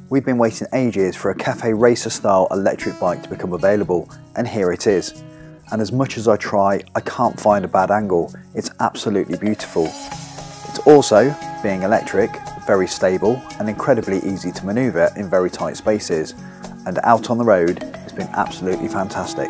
We've been waiting ages for a cafe racer style electric bike to become available, and here it is. And as much as I try, I can't find a bad angle. It's absolutely beautiful. It's also, being electric, very stable and incredibly easy to manoeuvre in very tight spaces. And out on the road, it's been absolutely fantastic.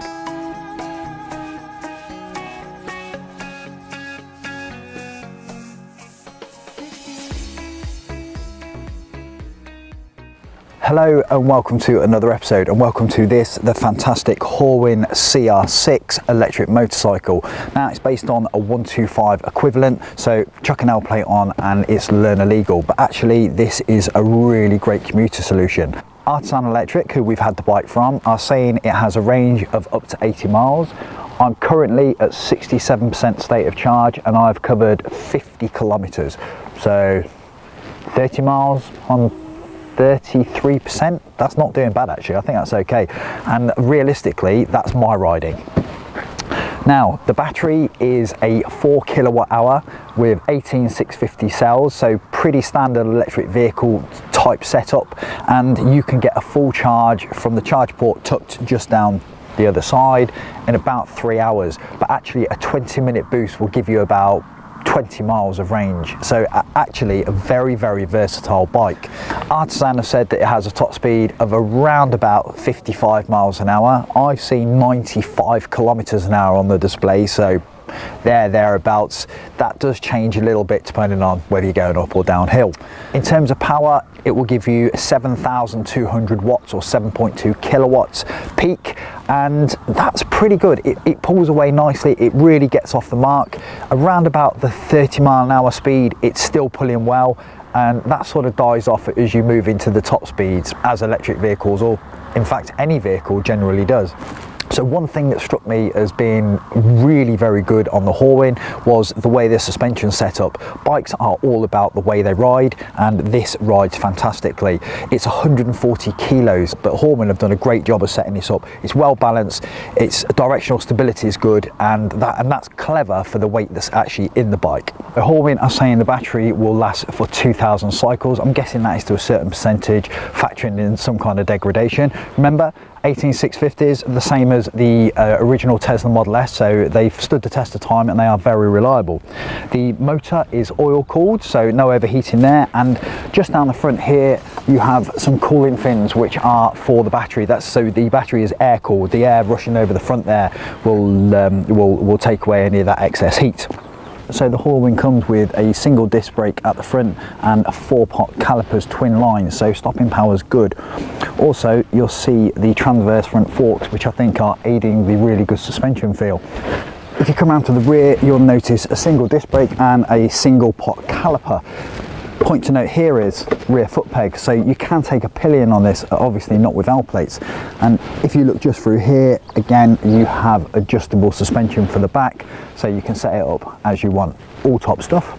Hello and welcome to another episode, and welcome to the fantastic Horwin CR6 electric motorcycle. Now it's based on a 125 equivalent, so chuck an L plate on and it's learner legal, but actually this is a really great commuter solution. Artisan Electric, who we've had the bike from, are saying it has a range of up to 80 miles. I'm currently at 67% state of charge and I've covered 50 kilometers, so 30 miles on 33%. That's not doing bad actually. I think that's okay, and realistically that's my riding. Now the battery is a 4 kilowatt hour with 18650 cells, so pretty standard electric vehicle type setup, and you can get a full charge from the charge port tucked just down the other side in about 3 hours, but actually a 20-minute boost will give you about 20 miles of range, so actually a very versatile bike. Artisan have said that it has a top speed of around about 55 miles an hour. I've seen 95 kilometers an hour on the display, so thereabouts. That does change a little bit depending on whether you're going up or downhill. In terms of power, it will give you 7,200 watts or 7.2 kilowatts peak, and that's pretty good. It pulls away nicely, it really gets off the mark. Around about the 30 mile an hour speed, it's still pulling well, and that sort of dies off as you move into the top speeds, as electric vehicles, or in fact any vehicle generally does. So one thing that struck me as being really very good on the Horwin was the way the suspension set up. Bikes are all about the way they ride, and this rides fantastically. It's 140 kilos, but Horwin have done a great job of setting this up. It's well balanced, its directional stability is good, and that's clever for the weight that's actually in the bike. The Horwin are saying the battery will last for 2,000 cycles. I'm guessing that is to a certain percentage, factoring in some kind of degradation. Remember, 18650s, the same as the original Tesla Model S, so they've stood the test of time and they are very reliable. The motor is oil cooled, so no overheating there, and just down the front here you have some cooling fins which are for the battery. That's so the battery is air cooled. The air rushing over the front there will take away any of that excess heat. So the Horwin comes with a single disc brake at the front and a 4-pot calipers twin line, so stopping power is good. Also you'll see the transverse front forks, which I think are aiding the really good suspension feel. If you come around to the rear, you'll notice a single disc brake and a single pot caliper. Point to note here is rear foot peg, so you can take a pillion on this, obviously not with L plates. And if you look just through here, again you have adjustable suspension for the back, so you can set it up as you want. All top stuff.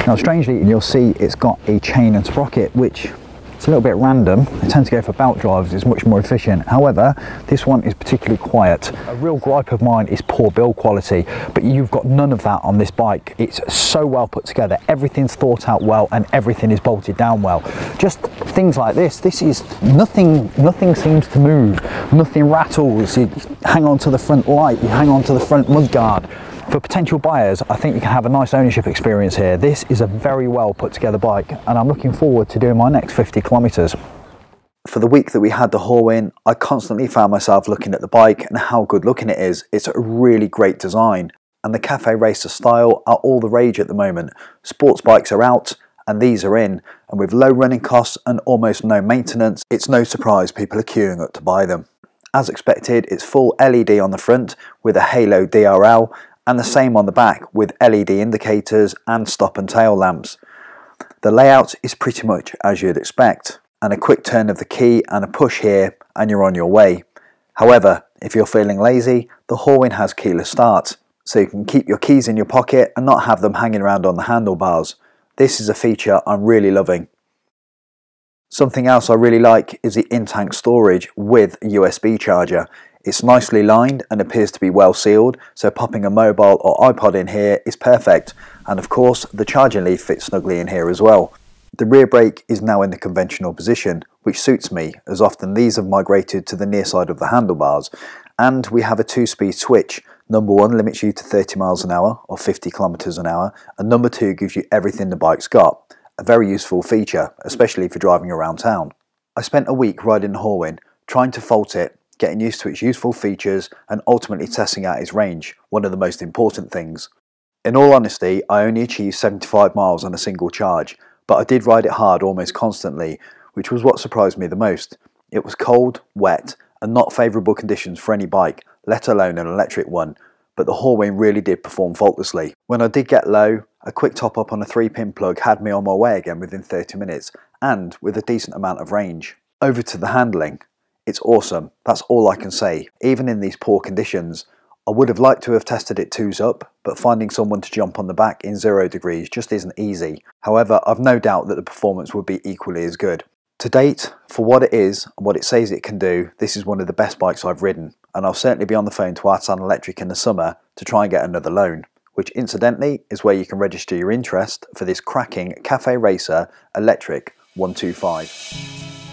Now strangely, you'll see it's got a chain and sprocket, which it's a little bit random. I tend to go for belt drives, it's much more efficient. However, this one is particularly quiet. A real gripe of mine is poor build quality, but you've got none of that on this bike. It's so well put together, everything's thought out well and everything is bolted down well. Just things like this is nothing seems to move, nothing rattles. You hang on to the front light, you hang on to the front mudguard. For potential buyers, I think you can have a nice ownership experience here. This is a very well put together bike, and I'm looking forward to doing my next 50 kilometers. For the week that we had the Horwin, I constantly found myself looking at the bike and how good looking it is. It's a really great design, and the cafe racer style are all the rage at the moment. Sports bikes are out and these are in, and with low running costs and almost no maintenance, it's no surprise people are queuing up to buy them. As expected, it's full LED on the front with a halo DRL, and the same on the back with LED indicators and stop and tail lamps. The layout is pretty much as you'd expect, and a quick turn of the key and a push here and you're on your way. However, if you're feeling lazy, the Horwin has keyless start, so you can keep your keys in your pocket and not have them hanging around on the handlebars. This is a feature I'm really loving. Something else I really like is the in-tank storage with USB charger. It's nicely lined and appears to be well sealed, so popping a mobile or iPod in here is perfect, and of course the charging lead fits snugly in here as well. The rear brake is now in the conventional position, which suits me as often these have migrated to the near side of the handlebars, and we have a 2-speed switch. Number 1 limits you to 30 miles an hour or 50 kilometers an hour, and number 2 gives you everything the bike's got. A very useful feature, especially for driving around town. I spent a week riding the Horwin, trying to fault it, getting used to its useful features and ultimately testing out its range, one of the most important things. In all honesty, I only achieved 75 miles on a single charge, but I did ride it hard almost constantly, which was what surprised me the most. It was cold, wet, and not favourable conditions for any bike, let alone an electric one, but the Horwin really did perform faultlessly. When I did get low, a quick top up on a 3-pin plug had me on my way again within 30 minutes, and with a decent amount of range. Over to the handling. It's awesome, that's all I can say. Even in these poor conditions, I would have liked to have tested it 2s up, but finding someone to jump on the back in 0 degrees just isn't easy. However, I've no doubt that the performance would be equally as good. To date, for what it is and what it says it can do, this is one of the best bikes I've ridden, and I'll certainly be on the phone to Artisan Electric in the summer to try and get another loan, which incidentally is where you can register your interest for this cracking Cafe Racer Electric 125.